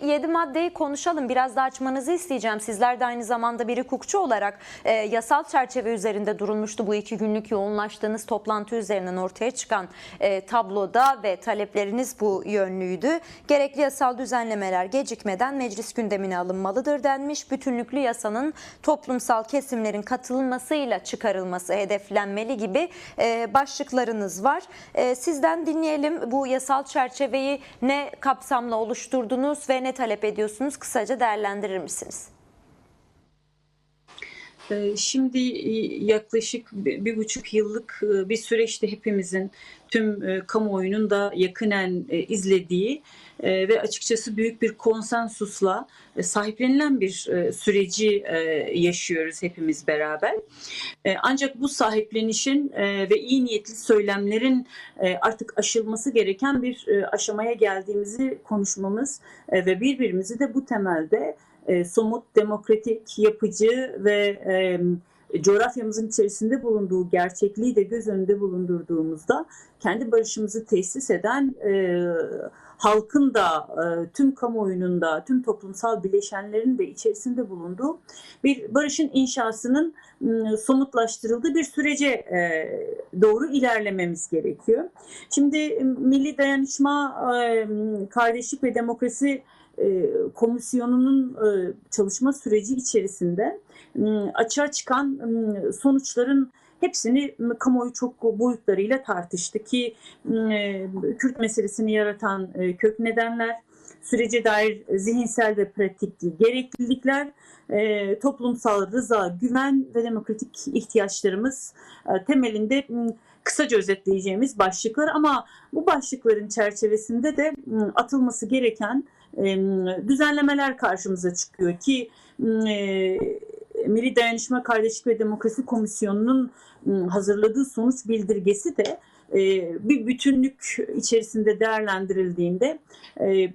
bir 7 maddeyi konuşalım. Biraz da açmanızı isteyeceğim. Sizler de aynı zamanda bir hukukçu olarak yasal çerçeve üzerinde durulmuştu bu 2 günlük yoğunlaştığınız toplantı üzerinden ortaya çıkan tabloda ve talepleriniz bu yönlüydü. Gerekli yasal düzenlemeler gecikmeden meclis gündemine alınmalıdır denmiş. Bütünlüklü yasanın toplumsal kesimlerin katılmasıyla çıkarılması hedeflenmeli gibi başlıklarınız var. Sizden dinleyelim, bu yasal çerçeveyi ne kapsamla oluşturdunuz ve ne talep ediyorsunuz? Kısaca değerlendirir misiniz? Şimdi yaklaşık 1,5 yıllık bir süreçte hepimizin, tüm kamuoyunun da yakinen izlediği ve açıkçası büyük bir konsensusla sahiplenilen bir süreci yaşıyoruz hepimiz beraber. Ancak bu sahiplenişin ve iyi niyetli söylemlerin artık aşılması gereken bir aşamaya geldiğimizi konuşmamız ve birbirimizi de bu temelde somut, demokratik, yapıcı ve coğrafyamızın içerisinde bulunduğu gerçekliği de göz önünde bulundurduğumuzda kendi barışımızı tesis eden halkın da, tüm kamuoyunun da, tüm toplumsal bileşenlerin de içerisinde bulunduğu bir barışın inşasının somutlaştırıldığı bir sürece doğru ilerlememiz gerekiyor. Şimdi Milli Dayanışma, Kardeşlik ve Demokrasi Komisyonu'nun çalışma süreci içerisinde açığa çıkan sonuçların hepsini kamuoyu çok boyutlarıyla tartıştı ki Kürt meselesini yaratan kök nedenler, sürece dair zihinsel ve pratik gereklilikler, toplumsal rıza, güven ve demokratik ihtiyaçlarımız temelinde kısaca özetleyeceğimiz başlıklar, ama bu başlıkların çerçevesinde de atılması gereken düzenlemeler karşımıza çıkıyor ki Milli Dayanışma, Kardeşlik ve Demokrasi Komisyonu'nun hazırladığı sonuç bildirgesi de bir bütünlük içerisinde değerlendirildiğinde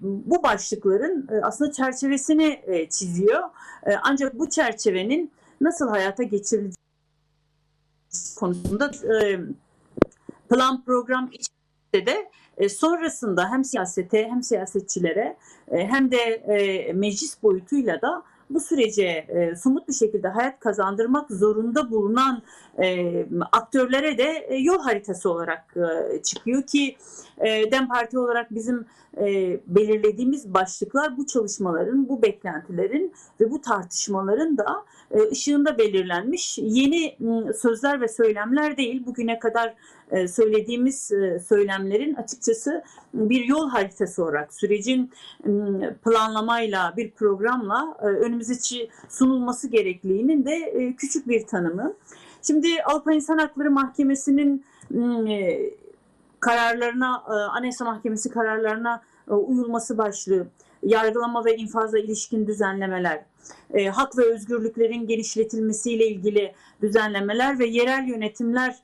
bu başlıkların aslında çerçevesini çiziyor. Ancak bu çerçevenin nasıl hayata geçirileceği konusunda plan program içerisinde de sonrasında hem siyasete hem siyasetçilere hem de meclis boyutuyla da bu sürece somut bir şekilde hayat kazandırmak zorunda bulunan aktörlere de yol haritası olarak çıkıyor ki DEM Parti olarak bizim belirlediğimiz başlıklar bu çalışmaların, bu beklentilerin ve bu tartışmaların da ışığında belirlenmiş yeni sözler ve söylemler değil. Bugüne kadar söylediğimiz söylemlerin açıkçası bir yol haritası olarak sürecin planlamayla, bir programla önümüze sunulması gerekliliğinin de küçük bir tanımı. Şimdi Avrupa İnsan Hakları Mahkemesi'nin kararlarına, Anayasa Mahkemesi kararlarına uyulması başlığı, yargılama ve infaza ilişkin düzenlemeler, hak ve özgürlüklerin genişletilmesiyle ilgili düzenlemeler ve yerel yönetimler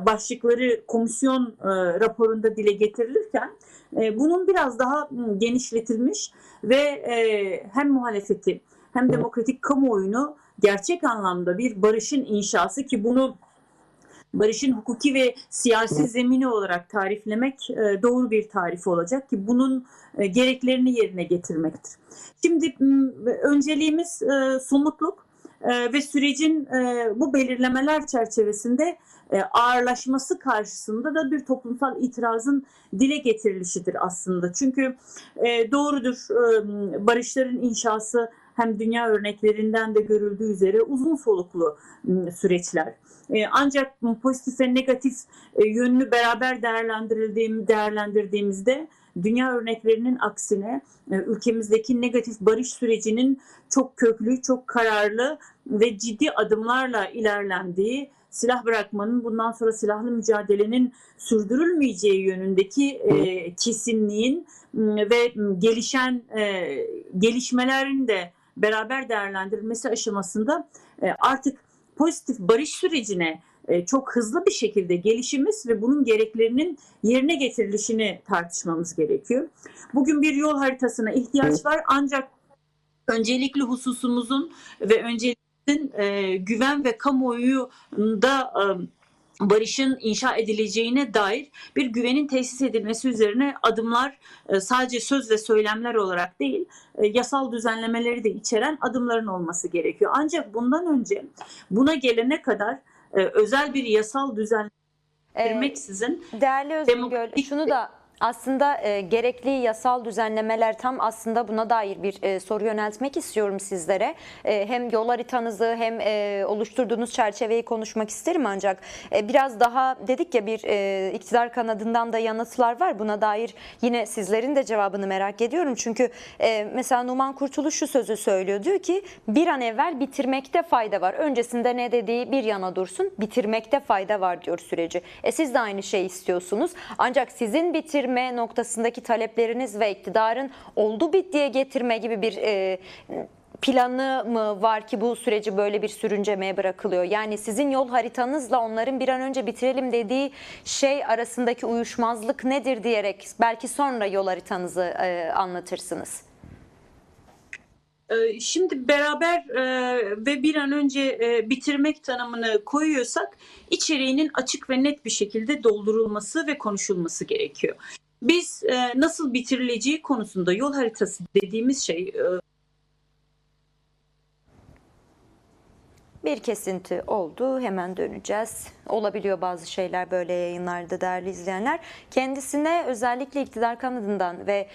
başlıkları komisyon raporunda dile getirilirken bunun biraz daha genişletilmiş ve hem muhalefeti hem demokratik kamuoyunu gerçek anlamda bir barışın inşası, ki bunu barışın hukuki ve siyasi zemini olarak tariflemek doğru bir tarif olacak ki bunun gereklerini yerine getirmektir. Şimdi önceliğimiz somutluk ve sürecin bu belirlemeler çerçevesinde ağırlaşması karşısında da bir toplumsal itirazın dile getirilişidir aslında. Çünkü doğrudur, barışların inşası hem dünya örneklerinden de görüldüğü üzere uzun soluklu süreçler. Ancak pozitif ve negatif yönünü beraber değerlendirdiğimizde dünya örneklerinin aksine ülkemizdeki negatif barış sürecinin çok köklü, çok kararlı ve ciddi adımlarla ilerlendiği, silah bırakmanın, bundan sonra silahlı mücadelenin sürdürülmeyeceği yönündeki kesinliğin ve gelişmelerin de beraber değerlendirilmesi aşamasında artık pozitif barış sürecine çok hızlı bir şekilde gelişimiz ve bunun gereklerinin yerine getirilişini tartışmamız gerekiyor. Bugün bir yol haritasına ihtiyaç var, ancak öncelikli hususumuzun ve önceliğimizin güven ve kamuoyunda barışın inşa edileceğine dair bir güvenin tesis edilmesi üzerine adımlar, sadece söz ve söylemler olarak değil, yasal düzenlemeleri de içeren adımların olması gerekiyor. Ancak bundan önce buna gelene kadar özel bir yasal düzenleme getirmeksizin Değerli Özbingöl, demokratik şunu da aslında gerekli yasal düzenlemeler, tam aslında buna dair bir soru yöneltmek istiyorum sizlere. Hem yol haritanızı hem oluşturduğunuz çerçeveyi konuşmak isterim, ancak biraz daha dedik ya, bir iktidar kanadından da yanıtlar var. Buna dair yine sizlerin de cevabını merak ediyorum. Çünkü mesela Numan Kurtuluş şu sözü söylüyor, diyor ki bir an evvel bitirmekte fayda var. Öncesinde ne dediği bir yana dursun, bitirmekte fayda var diyor süreci. Siz de aynı şeyi istiyorsunuz. Ancak sizin bitirme noktasındaki talepleriniz ve iktidarın oldu bittiye getirme gibi bir planı mı var ki bu süreci böyle bir sürüncemeye bırakılıyor? Yani sizin yol haritanızla onların bir an önce bitirelim dediği şey arasındaki uyuşmazlık nedir diyerek belki sonra yol haritanızı anlatırsınız. Şimdi beraber ve bir an önce bitirmek tanımını koyuyorsak, içeriğinin açık ve net bir şekilde doldurulması ve konuşulması gerekiyor. Biz nasıl bitirileceği konusunda yol haritası dediğimiz şey... Bir kesinti oldu. Hemen döneceğiz. Olabiliyor bazı şeyler böyle yayınlarda değerli izleyenler. Kendisine özellikle iktidar kanadından ve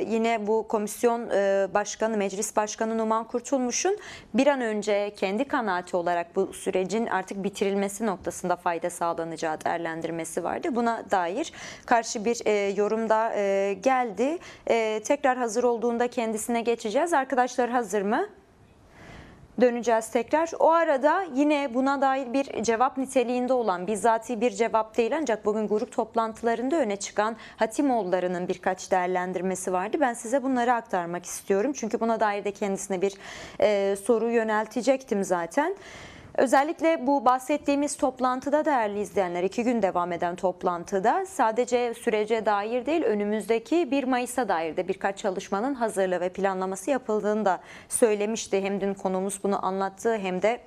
yine bu komisyon başkanı, meclis başkanı Numan Kurtulmuş'un bir an önce kendi kanaati olarak bu sürecin artık bitirilmesi noktasında fayda sağlanacağı değerlendirmesi vardı. Buna dair karşı bir yorum da geldi. Tekrar hazır olduğunda kendisine geçeceğiz. Arkadaşlar hazır mı? Döneceğiz tekrar. O arada yine buna dair bir cevap niteliğinde olan, bizzati bir cevap değil ancak bugün grup toplantılarında öne çıkan Hatimoğulları'nın birkaç değerlendirmesi vardı. Ben size bunları aktarmak istiyorum. Çünkü buna dair de kendisine bir soru yöneltecektim zaten. Özellikle bu bahsettiğimiz toplantıda değerli izleyenler, 2 gün devam eden toplantıda sadece sürece dair değil, önümüzdeki 1 Mayıs'a dair de birkaç çalışmanın hazırlığı ve planlaması yapıldığını da söylemişti. Hem dün konuğumuz bunu anlattı hem de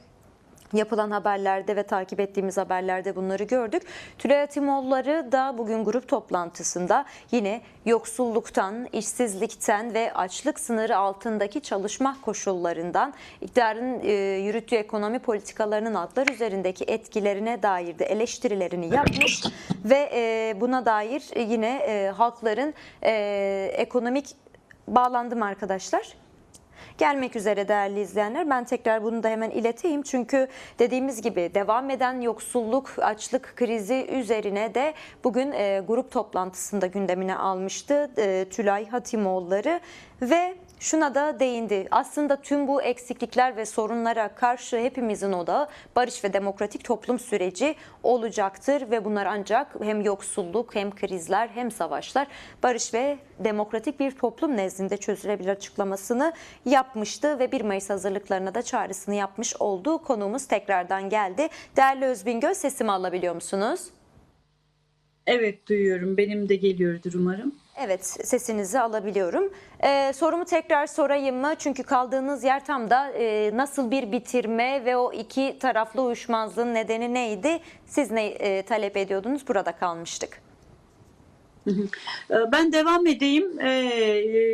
yapılan haberlerde ve takip ettiğimiz haberlerde bunları gördük. Tülay Hatimoğulları da bugün grup toplantısında yine yoksulluktan, işsizlikten ve açlık sınırı altındaki çalışma koşullarından, iktidarın yürüttüğü ekonomi politikalarının halklar üzerindeki etkilerine dair de eleştirilerini yapmış ve buna dair yine halkların ekonomik bağlandım arkadaşlar. Gelmek üzere değerli izleyenler. Ben tekrar bunu da hemen ileteyim. Çünkü dediğimiz gibi devam eden yoksulluk, açlık krizi üzerine de bugün grup toplantısında gündemine almıştı Tülay Hatimoğulları ve şuna da değindi. Aslında tüm bu eksiklikler ve sorunlara karşı hepimizin odağı barış ve demokratik toplum süreci olacaktır ve bunlar ancak hem yoksulluk hem krizler hem savaşlar barış ve demokratik bir toplum nezdinde çözülebilir açıklamasını yapmıştı ve 1 Mayıs hazırlıklarına da çağrısını yapmış olduğu konuğumuz tekrardan geldi. Değerli Özbingöl, sesimi alabiliyor musunuz? Evet, duyuyorum. Benim de geliyordur umarım. Evet, sesinizi alabiliyorum. Sorumu tekrar sorayım mı? Çünkü kaldığınız yer tam da nasıl bir bitirme ve o iki taraflı uyuşmazlığın nedeni neydi? Siz ne talep ediyordunuz? Burada kalmıştık. Ben devam edeyim.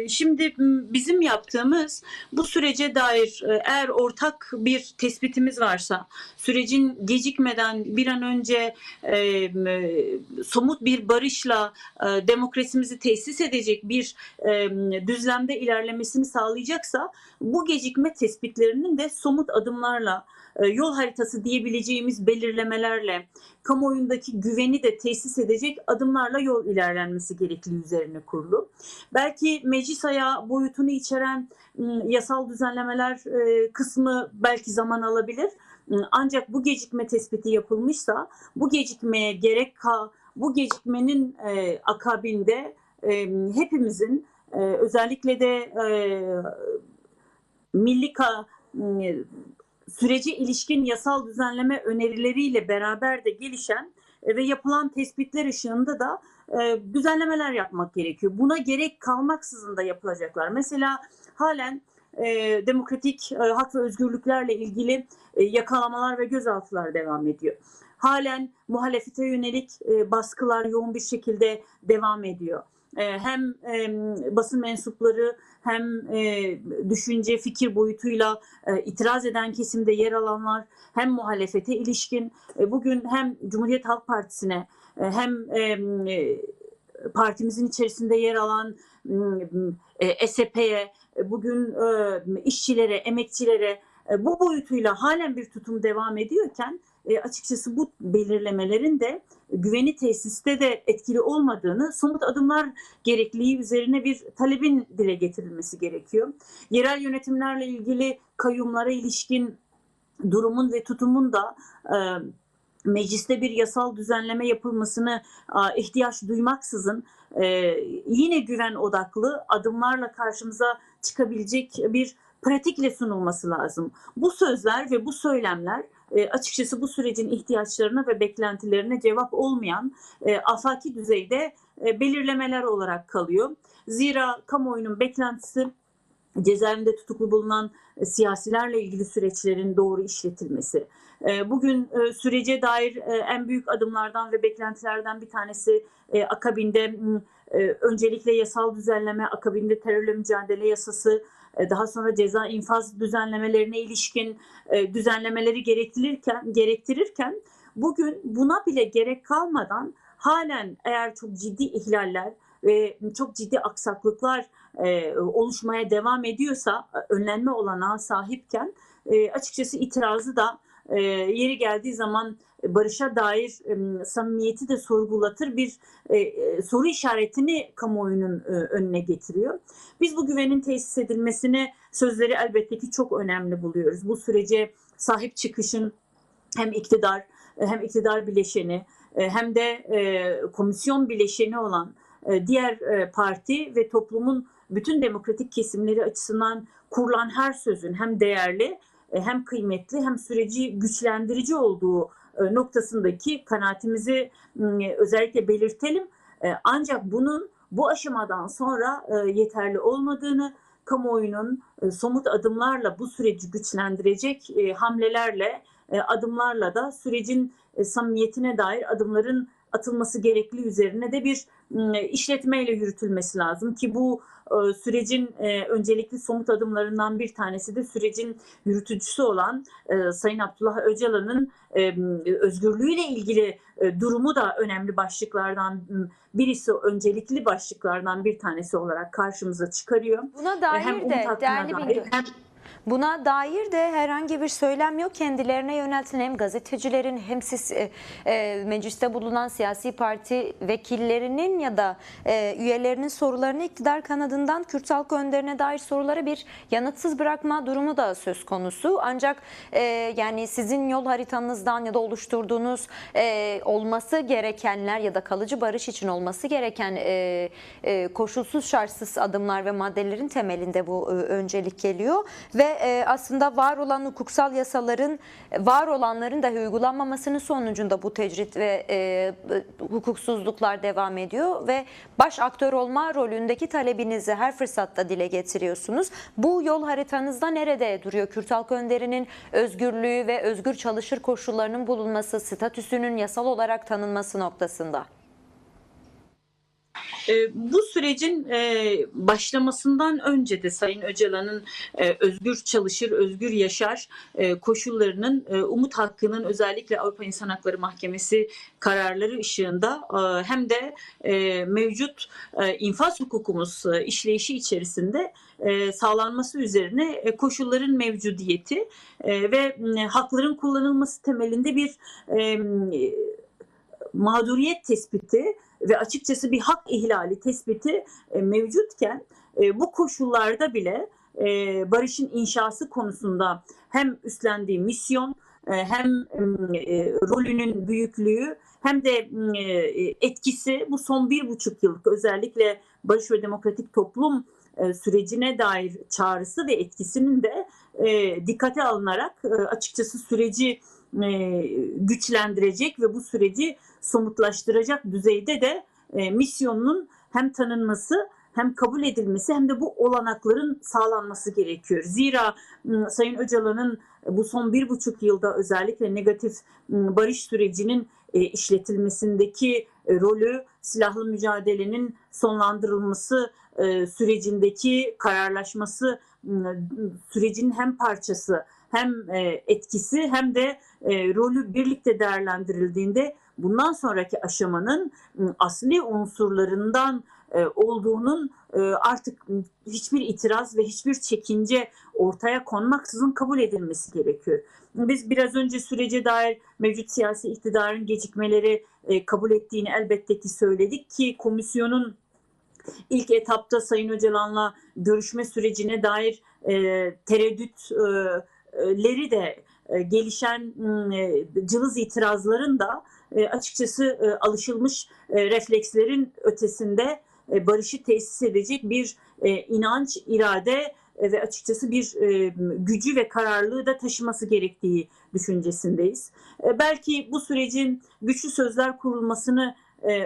Şimdi bizim yaptığımız bu sürece dair eğer ortak bir tespitimiz varsa, sürecin gecikmeden bir an önce somut bir barışla demokrasimizi tesis edecek bir düzlemde ilerlemesini sağlayacaksa, bu gecikme tespitlerinin de somut adımlarla, yol haritası diyebileceğimiz belirlemelerle, kamuoyundaki güveni de tesis edecek adımlarla yol ilerlenmesi gerektiği üzerine kurulu. Belki meclis ayağı boyutunu içeren yasal düzenlemeler kısmı belki zaman alabilir. Ancak bu gecikme tespiti yapılmışsa, bu gecikmeye bu gecikmenin akabinde hepimizin özellikle de milli sürece ilişkin yasal düzenleme önerileriyle beraber de gelişen ve yapılan tespitler ışığında da düzenlemeler yapmak gerekiyor. Buna gerek kalmaksızın da yapılacaklar. Mesela halen demokratik hak ve özgürlüklerle ilgili yakalamalar ve gözaltılar devam ediyor. halen muhalefete yönelik baskılar yoğun bir şekilde devam ediyor. Hem basın mensupları hem düşünce, fikir boyutuyla itiraz eden kesimde yer alanlar, hem muhalefete ilişkin bugün hem Cumhuriyet Halk Partisi'ne hem partimizin içerisinde yer alan SHP'ye, bugün işçilere, emekçilere bu boyutuyla halen bir tutum devam ediyorken açıkçası bu belirlemelerin de güveni tesiste de etkili olmadığını, somut adımlar gerekliliği üzerine bir talebin dile getirilmesi gerekiyor. Yerel yönetimlerle ilgili kayyumlara ilişkin durumun ve tutumun da mecliste bir yasal düzenleme yapılmasını ihtiyaç duymaksızın yine güven odaklı adımlarla karşımıza çıkabilecek bir pratikle sunulması lazım. Bu sözler ve bu söylemler açıkçası bu sürecin ihtiyaçlarına ve beklentilerine cevap olmayan afaki düzeyde belirlemeler olarak kalıyor. Zira kamuoyunun beklentisi cezaevinde tutuklu bulunan siyasilerle ilgili süreçlerin doğru işletilmesi. Bugün sürece dair en büyük adımlardan ve beklentilerden bir tanesi akabinde öncelikle yasal düzenleme, akabinde terörle mücadele yasası, daha sonra ceza infaz düzenlemelerine ilişkin düzenlemeleri gerektirirken bugün buna bile gerek kalmadan halen eğer çok ciddi ihlaller ve çok ciddi aksaklıklar oluşmaya devam ediyorsa, önlenme olanağı sahipken açıkçası itirazı da yeri geldiği zaman barışa dair samimiyeti de sorgulatır bir soru işaretini kamuoyunun önüne getiriyor. Biz bu güvenin tesis edilmesini, sözleri elbette ki çok önemli buluyoruz. Bu sürece sahip çıkışın hem iktidar bileşeni hem de komisyon bileşeni olan diğer parti ve toplumun bütün demokratik kesimleri açısından kurulan her sözün hem değerli hem kıymetli hem süreci güçlendirici olduğu noktasındaki kanaatimizi özellikle belirtelim. Ancak bunun bu aşamadan sonra yeterli olmadığını, kamuoyunun somut adımlarla bu süreci güçlendirecek hamlelerle, adımlarla da sürecin samimiyetine dair adımların atılması gerekli üzerine de bir işletmeyle yürütülmesi lazım ki bu sürecin öncelikli somut adımlarından bir tanesi de sürecin yürütücüsü olan Sayın Abdullah Öcalan'ın özgürlüğüyle ilgili durumu da önemli başlıklardan birisi, öncelikli başlıklardan bir tanesi olarak karşımıza çıkarıyor. Buna dair hem de değerli Bingöl. Buna dair de herhangi bir söylem yok. Kendilerine yöneltilen hem gazetecilerin hem siz mecliste bulunan siyasi parti vekillerinin ya da üyelerinin sorularını iktidar kanadından Kürt halkı önderine dair sorulara bir yanıtsız bırakma durumu da söz konusu. Ancak yani sizin yol haritanızdan ya da oluşturduğunuz olması gerekenler ya da kalıcı barış için olması gereken koşulsuz şartsız adımlar ve maddelerin temelinde bu öncelik geliyor. Ve aslında var olan hukuksal yasaların, var olanların dahi uygulanmamasının sonucunda bu tecrit ve hukuksuzluklar devam ediyor ve baş aktör olma rolündeki talebinizi her fırsatta dile getiriyorsunuz. Bu yol haritanızda nerede duruyor? Kürt halkı önderinin özgürlüğü ve özgür çalışır koşullarının bulunması, statüsünün yasal olarak tanınması noktasında. Bu sürecin başlamasından önce de Sayın Öcalan'ın özgür çalışır, özgür yaşar koşullarının, umut hakkının özellikle Avrupa İnsan Hakları Mahkemesi kararları ışığında hem de mevcut infaz hukukumuz işleyişi içerisinde sağlanması üzerine koşulların mevcudiyeti ve hakların kullanılması temelinde bir mağduriyet tespiti ve açıkçası bir hak ihlali tespiti mevcutken bu koşullarda bile barışın inşası konusunda hem üstlendiği misyon hem rolünün büyüklüğü hem de etkisi bu son 1,5 yıllık özellikle barış ve demokratik toplum sürecine dair çağrısı ve etkisinin de dikkate alınarak açıkçası süreci güçlendirecek ve bu süreci somutlaştıracak düzeyde de misyonunun hem tanınması hem kabul edilmesi hem de bu olanakların sağlanması gerekiyor. Zira Sayın Öcalan'ın bu son 1,5 yılda özellikle negatif barış sürecinin işletilmesindeki rolü, silahlı mücadelenin sonlandırılması sürecindeki kararlaşması sürecin hem parçası hem etkisi hem de rolü birlikte değerlendirildiğinde bundan sonraki aşamanın asli unsurlarından olduğunun artık hiçbir itiraz ve hiçbir çekince ortaya konmaksızın kabul edilmesi gerekiyor. Biz biraz önce sürece dair mevcut siyasi iktidarın gecikmeleri kabul ettiğini elbette ki söyledik ki komisyonun ilk etapta Sayın Öcalan'la görüşme sürecine dair tereddütleri de gelişen cılız itirazların da açıkçası alışılmış reflekslerin ötesinde barışı tesis edecek bir inanç, irade ve açıkçası bir gücü ve kararlılığı da taşıması gerektiği düşüncesindeyiz. Belki bu sürecin güçlü sözler kurulmasını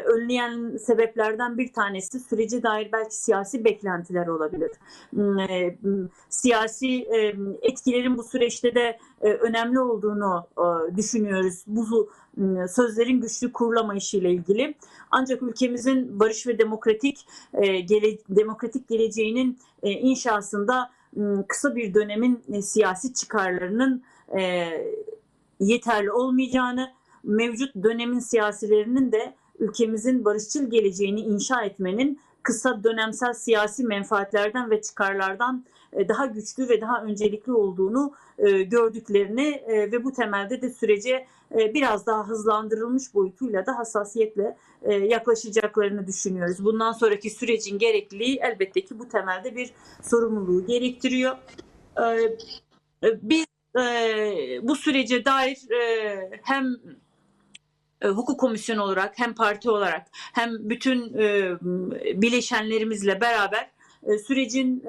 önleyen sebeplerden bir tanesi sürece dair belki siyasi beklentiler olabilir. Siyasi etkilerin bu süreçte de önemli olduğunu düşünüyoruz. Bu sözlerin güçlü kurulamayışı ile ilgili. Ancak ülkemizin barış ve demokratik geleceğinin inşasında kısa bir dönemin siyasi çıkarlarının yeterli olmayacağını, mevcut dönemin siyasilerinin de ülkemizin barışçıl geleceğini inşa etmenin kısa dönemsel siyasi menfaatlerden ve çıkarlardan daha güçlü ve daha öncelikli olduğunu gördüklerini ve bu temelde de sürece biraz daha hızlandırılmış boyutuyla da hassasiyetle yaklaşacaklarını düşünüyoruz. Bundan sonraki sürecin gerekliliği elbette ki bu temelde bir sorumluluğu gerektiriyor. Biz bu sürece dair hem hukuk komisyonu olarak hem parti olarak hem bütün bileşenlerimizle beraber sürecin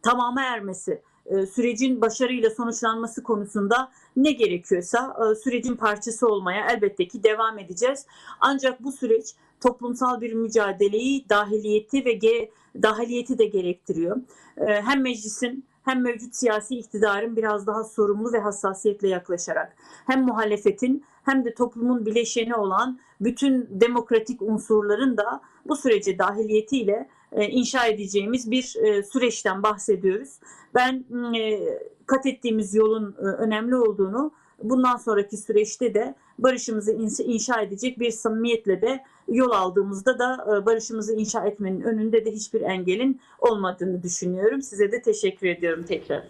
tamama ermesi, sürecin başarıyla sonuçlanması konusunda ne gerekiyorsa sürecin parçası olmaya elbette ki devam edeceğiz. Ancak bu süreç toplumsal bir mücadeleyi, dahiliyeti de gerektiriyor. Hem meclisin hem mevcut siyasi iktidarın biraz daha sorumlu ve hassasiyetle yaklaşarak hem muhalefetin hem de toplumun bileşeni olan bütün demokratik unsurların da bu sürece dahiliyetiyle inşa edeceğimiz bir süreçten bahsediyoruz. Ben kat ettiğimiz yolun önemli olduğunu, bundan sonraki süreçte de barışımızı inşa edecek bir samimiyetle de yol aldığımızda da barışımızı inşa etmenin önünde de hiçbir engelin olmadığını düşünüyorum. Size de teşekkür ediyorum tekrar.